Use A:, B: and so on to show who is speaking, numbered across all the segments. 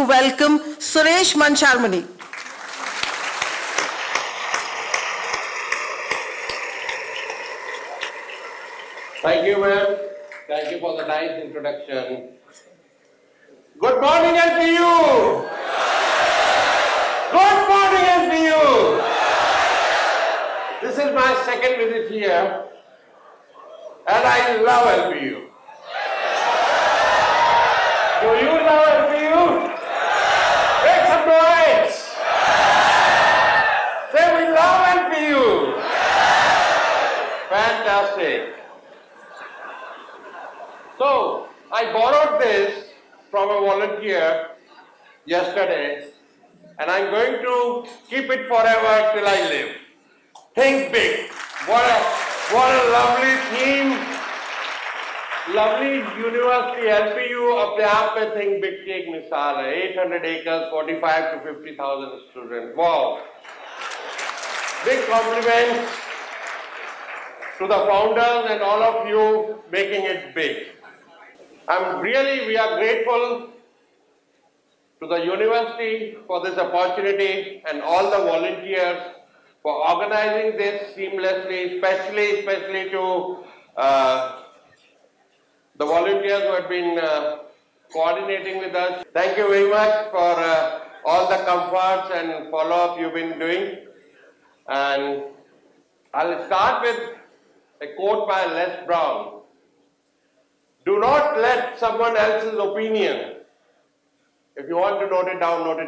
A: to welcome Suresh Mancharmani.
B: Thank you, ma'am. Thank you for the nice introduction. Good morning, LPU! Good morning, LPU! This is my second visit here, and I love LPU. Do you love LPU? Make some noise! Say we love LPU! Fantastic. So, I borrowed this from a volunteer yesterday, and I'm going to keep it forever till I live. Think big. What a lovely theme. Lovely university, LPU, अपने आप में think big की एक मिसाल है. 800 acres, 45 to 50,000 students. Wow. Big compliments to the founders and all of you making it big. We are grateful to the university for this opportunity and all the volunteers for organizing this seamlessly, especially to the volunteers who have been coordinating with us. Thank you very much for all the comforts and follow-up you've been doing. And I'll start with a quote by Les Brown. Do not let someone else's opinion, if you want to note it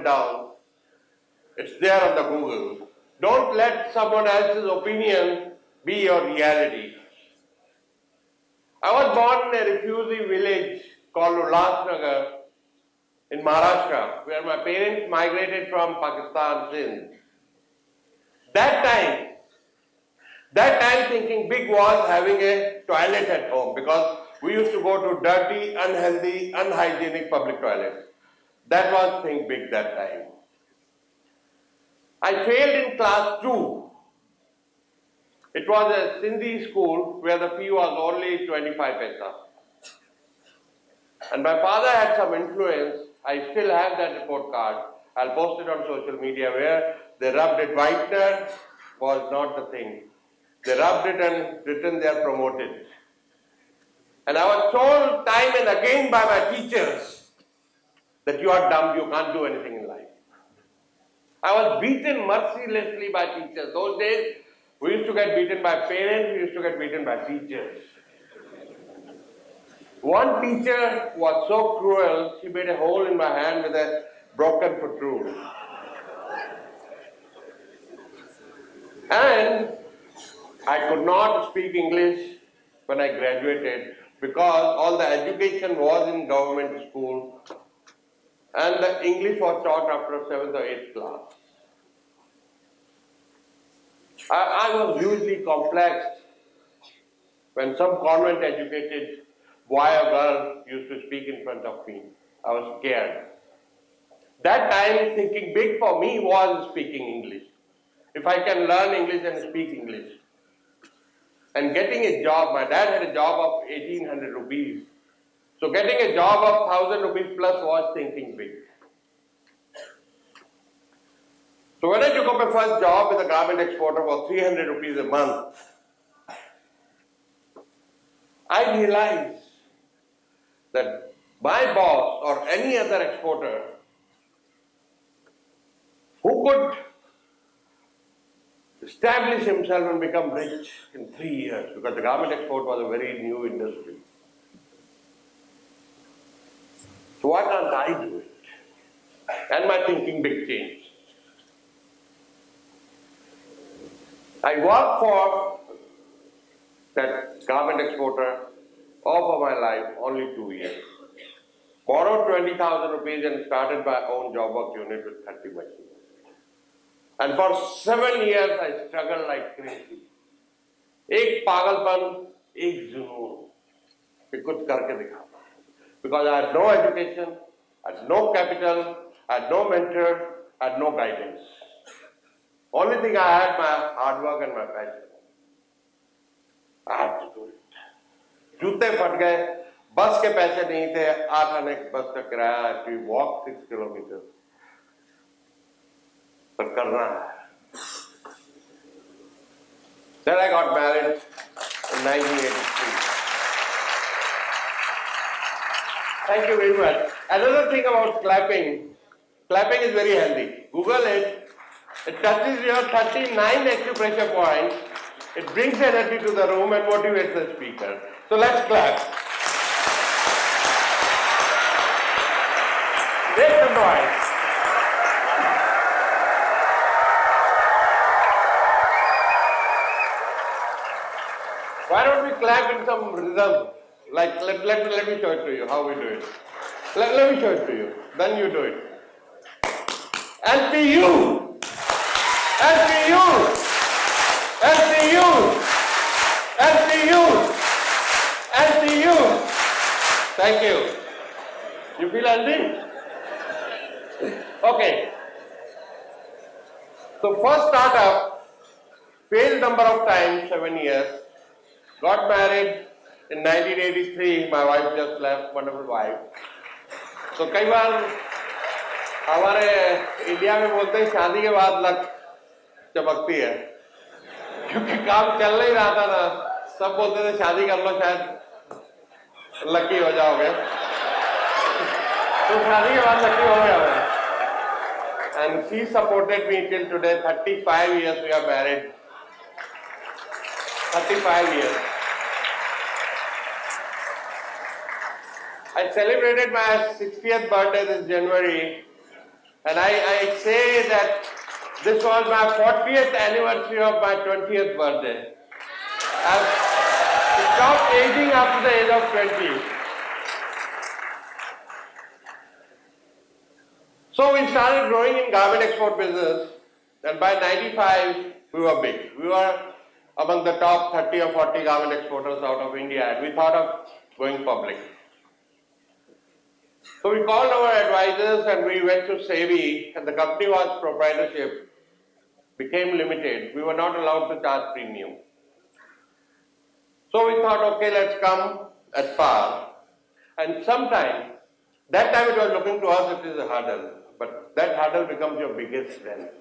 B: down. It's there on the Google. Don't let someone else's opinion be your reality. I was born in a refugee village called Ulhasnagar in Maharashtra, where my parents migrated from Pakistan, Sindh. That time thinking big was having a toilet at home, because we used to go to dirty, unhealthy, unhygienic public toilets. That was think big that time. I failed in class 2. It was a Sindhi school where the fee was only 25 paisa. And my father had some influence. I still have that report card. I'll post it on social media, where they rubbed it. Whitener was not the thing. They rubbed it and written there promoted. And I was told time and again by my teachers that you are dumb, you can't do anything in life. I was beaten mercilessly by teachers. Those days, we used to get beaten by parents, we used to get beaten by teachers. One teacher was so cruel, she made a hole in my hand with a broken foot rule. And I could not speak English when I graduated, because all the education was in government school and the English was taught after 7th or 8th class. I was hugely complexed when some convent educated boy or girl used to speak in front of me. I was scared. That time thinking big for me was speaking English. If I can learn English and speak English. And getting a job, my dad had a job of 1800 rupees. So getting a job of 1000 rupees plus was thinking big. So when I took up my first job with a garment exporter for 300 rupees a month, I realized that my boss or any other exporter who could establish himself and become rich in 3 years, because the garment export was a very new industry. So why can't I do it? And my thinking big changed. I worked for that garment exporter all of my life, only 2 years. Borrowed 20,000 rupees and started my own job work unit with 30 machines. And for 7 years I struggled like crazy. एक पागलपन, एक जुनून, कि कुछ करके दिखा. Because I had no education, I had no capital, I had no mentor, I had no guidance. Only thing I had my hard work and my passion. I had to do it. जूते फट गए, बस के पैसे नहीं थे, 8 आने बस का किराया, we walk 6 kilometers. पर करना है. Then I got married in 1983. Thank you very much. Another thing about clapping is very healthy. Google it. It touches your 39 acupressure points. It brings energy to the room and motivates the speaker. So let's clap. Make some noise. Why don't we clap in some rhythm? Like, let me show it to you, how we do it. Let me show it to you. Then you do it. NPU! NPU! NPU! NPU! NPU! Thank you. You feel healthy? Okay. So first startup, failed number of times, 7 years. Got married in 1983. My wife just left, wonderful wife. So कई बार हमारे India में बोलते हैं शादी के बाद luck चमकती है, क्योंकि काम चल नहीं रहा था ना, सब बोलते थे शादी कर लो शायद लकी हो जाओगे, तो शादी के बाद लकी हो गया मैं. And she supported me till today. 35 years we are married. 35 years. I celebrated my 60th birthday this January, and I say that this was my 40th anniversary of my 20th birthday. I've stopped aging after the age of 20. So we started growing in garment export business, and by 95 we were big. We were among the top 30 or 40 garment exporters out of India, and we thought of going public. So we called our advisors and we went to SEBI, and the company was proprietorship, became limited. We were not allowed to charge premium. So we thought, okay, let's come at par. And sometime, that time it was looking to us it is a hurdle, but that hurdle becomes your biggest strength.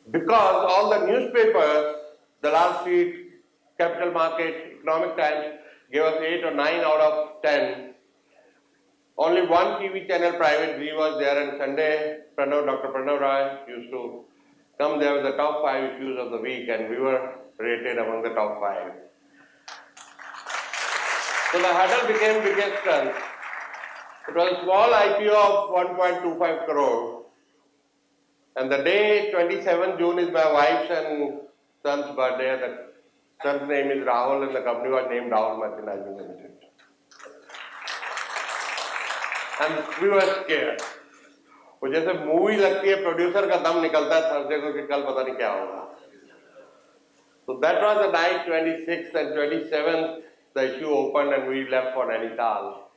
B: Because all the newspapers, the Last Street, Capital Market, Economic Times gave us 8 or 9 out of 10. Only one TV channel, Private Z, was there, and Sunday, Dr. Pranav Roy used to come there with the top 5 issues of the week, and we were rated among the top 5. So the hurdle became biggest strength. It was a small IPO of 1.25 crore. And the day 27 June is my wife's and son's birthday. The son's name is Rahul, and the company was named Rahul Merchandising Limited. And we were scared. वो जैसे movie लगती है, producer का दम निकलता है Thursday को कि कल पता नहीं क्या होगा. So that was the night 26th and 27th the issue opened and we left for Nainital.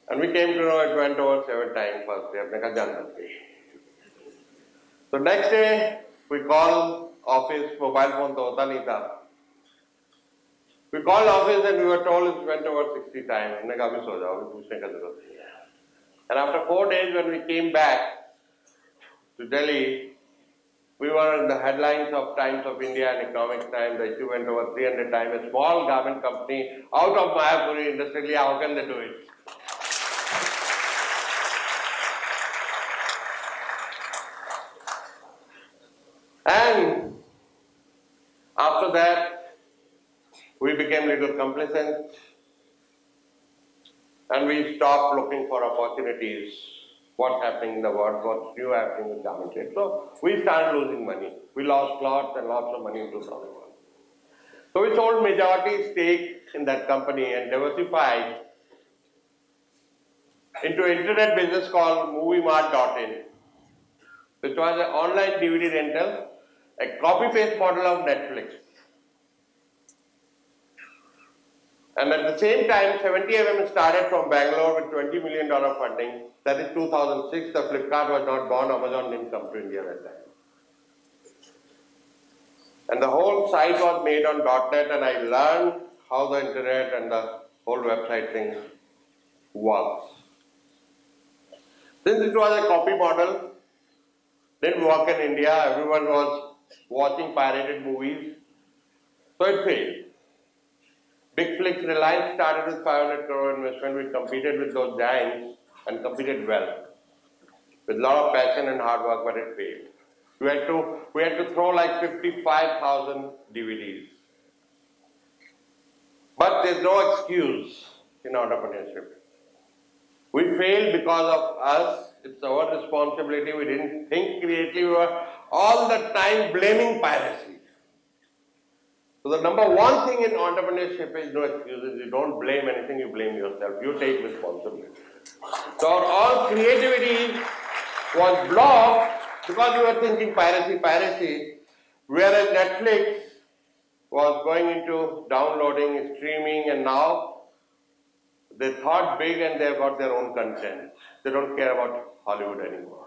B: And we came to know it went over 7 times first day. हमने कहा जान सकते. So next day we called office, mobile phone तो होता नहीं था. We called office and we were told it went over 60 times. हमने कहा अभी सो जाओ, अभी पूछने का जरूरत नहीं है. And after 4 days when we came back to Delhi, we were in the headlines of Times of India and Economic Times. The issue went over 300 times. A small garment company out of Mayapuri industrially, how can they do it? And after that, we became a little complacent and we stopped looking for opportunities. What's happening in the world, what's new happening in garment trade. So we started losing money. We lost lots and lots of money in 2001. So we sold majority stake in that company and diversified into an internet business called MovieMart.in, which was an online DVD rental, a copy-paste model of Netflix. And at the same time, 70mm started from Bangalore with $20 million funding. That is 2006. The Flipkart was not born. Amazon didn't come to India at that time. And the whole site was made on .NET, and I learned how the internet and the whole website thing works. Since it was a copy model, didn't work in India, everyone was watching pirated movies, so it failed. Big Flix Reliance started with 500 crore investment. We competed with those giants and competed well, with a lot of passion and hard work, but it failed. We had to throw like 55,000 DVDs. But there's no excuse in entrepreneurship. We failed because of us. It's our responsibility. We didn't think creatively. We were all the time blaming piracy. So the number one thing in entrepreneurship is no excuses. You don't blame anything, you blame yourself. You take responsibility. So all creativity was blocked because we were thinking piracy, whereas Netflix was going into downloading, streaming, and now they thought big and they've got their own content. They don't care about Hollywood anymore.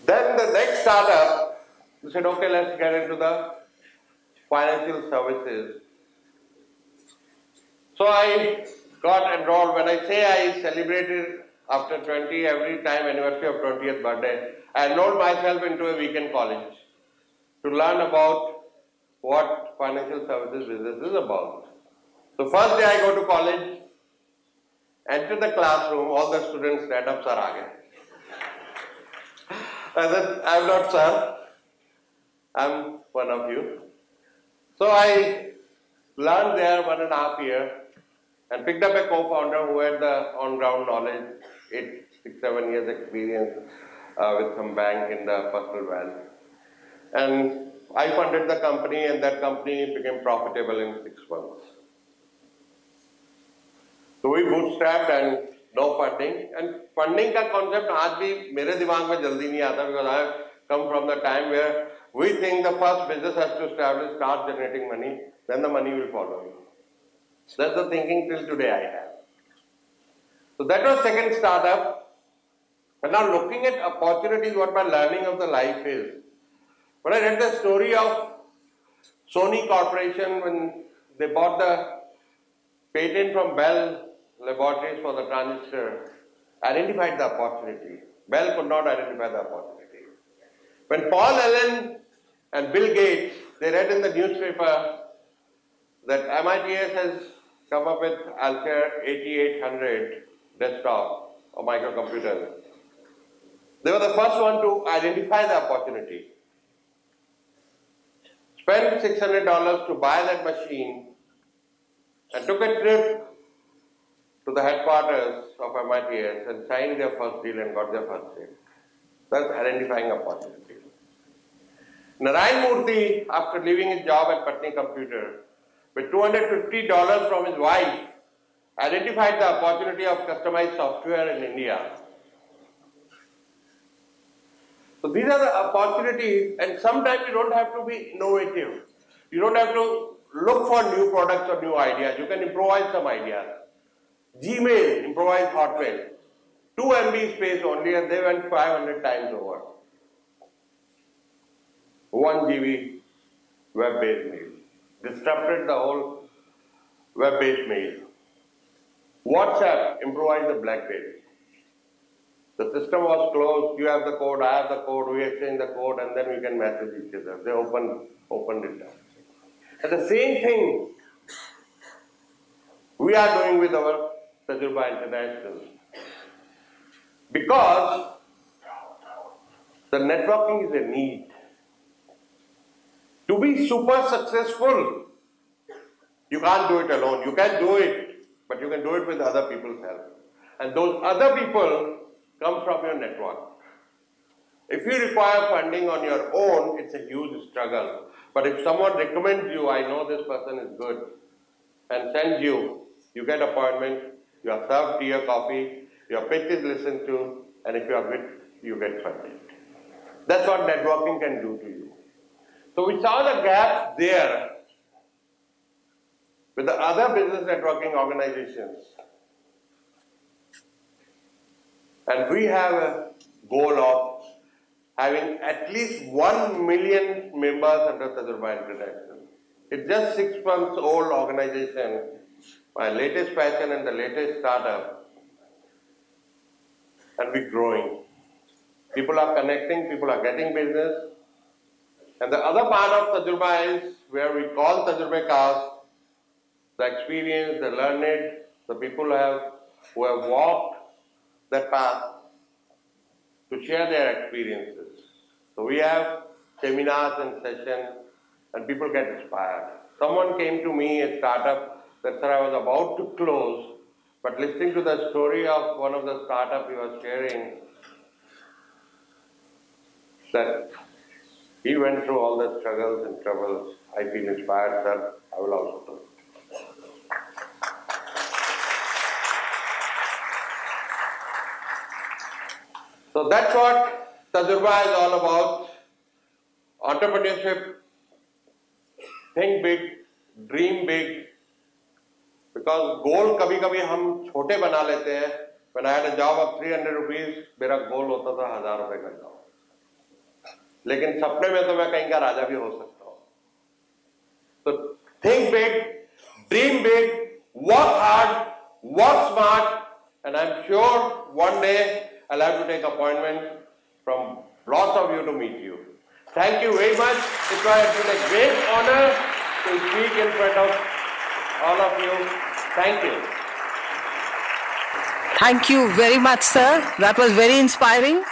B: Then the next startup, we said, okay, let's get into the financial services. So I got enrolled. When I say I celebrated after 20, every time anniversary of 20th birthday, I enrolled myself into a weekend college to learn about what financial services business is about. So first day I go to college, enter the classroom, all the students stand up, sir, aage. I said, I'm not sir, I'm one of you. So I learned there 1.5 years and picked up a co-founder who had the on-ground knowledge, 8, 6, 7 years experience with some bank in the personal wealth. And I funded the company and that company became profitable in 6 months. So we bootstrapped and no funding. And funding का concept आज भी मेरे दिमाग में जल्दी नहीं आता because I come from the time where we think the first business has to establish, start generating money, then the money will follow you. That's the thinking till today I have. So that was second startup. And now looking at opportunities, what my learning of the life is. When I read the story of Sony Corporation when they bought the patent from Bell Laboratories for the transistor, identified the opportunity. Bell could not identify the opportunity. When Paul Allen and Bill Gates, they read in the newspaper that MITS has come up with Altair 8800 desktop or microcomputer. They were the first one to identify the opportunity. Spent $600 to buy that machine and took a trip to the headquarters of MITS and signed their first deal and got their first sale. That's identifying opportunity. Narayan Murthy, after leaving his job at Patni Computer, with $250 from his wife, identified the opportunity of customized software in India. So these are the opportunities, and sometimes you don't have to be innovative. You don't have to look for new products or new ideas. You can improvise some ideas. Gmail improvised Hotmail. 2 MB space only and they went 500 times over. 1 GB web-based mail. Disrupted the whole web-based mail. WhatsApp improvised the BlackBerry. The system was closed, you have the code, I have the code, we exchange the code and then we can message each other. They opened it up. And the same thing we are doing with our Tajurba International. Because the networking is a need. To be super successful, you can't do it alone. You can do it, but you can do it with other people's help. And those other people come from your network. If you require funding on your own, it's a huge struggle. But if someone recommends you, I know this person is good, and sends you, you get appointment, you are served tea or coffee, your pitch is listened to, and if you are good, you get funded. That's what networking can do to you. So we saw the gaps there with the other business networking organizations. And we have a goal of having at least 1 million members under Tajurba International. It's just 6 months old organization, my latest passion and the latest startup, and we're growing. People are connecting, people are getting business. And the other part of Tajurba is where we call Tajurbe Cast, the experience, the learned, the people who have walked that path to share their experiences. So we have seminars and sessions and people get inspired. Someone came to me, a startup, that said I was about to close, but listening to the story of one of the startups he was sharing, that he went through all the struggles and troubles. I feel inspired, sir. I will also do it. So that's what Tajurba is all about. Entrepreneurship, think big, dream big. Because goal कभी-कभी हम छोटे बना लेते हैं. When I had a job of 300 rupees, मेरा goal होता था 1000 रुपए का job. लेकिन सपने में तो मैं कहीं का राजा भी हो सकता हूँ. So think big, dream big, work hard, work smart, and I'm sure one day I'll have to take appointment from lots of you to meet you. Thank you very much. It has been a great honor to speak in front of all of you. Thank you.
A: Thank you very much, sir. That was very inspiring.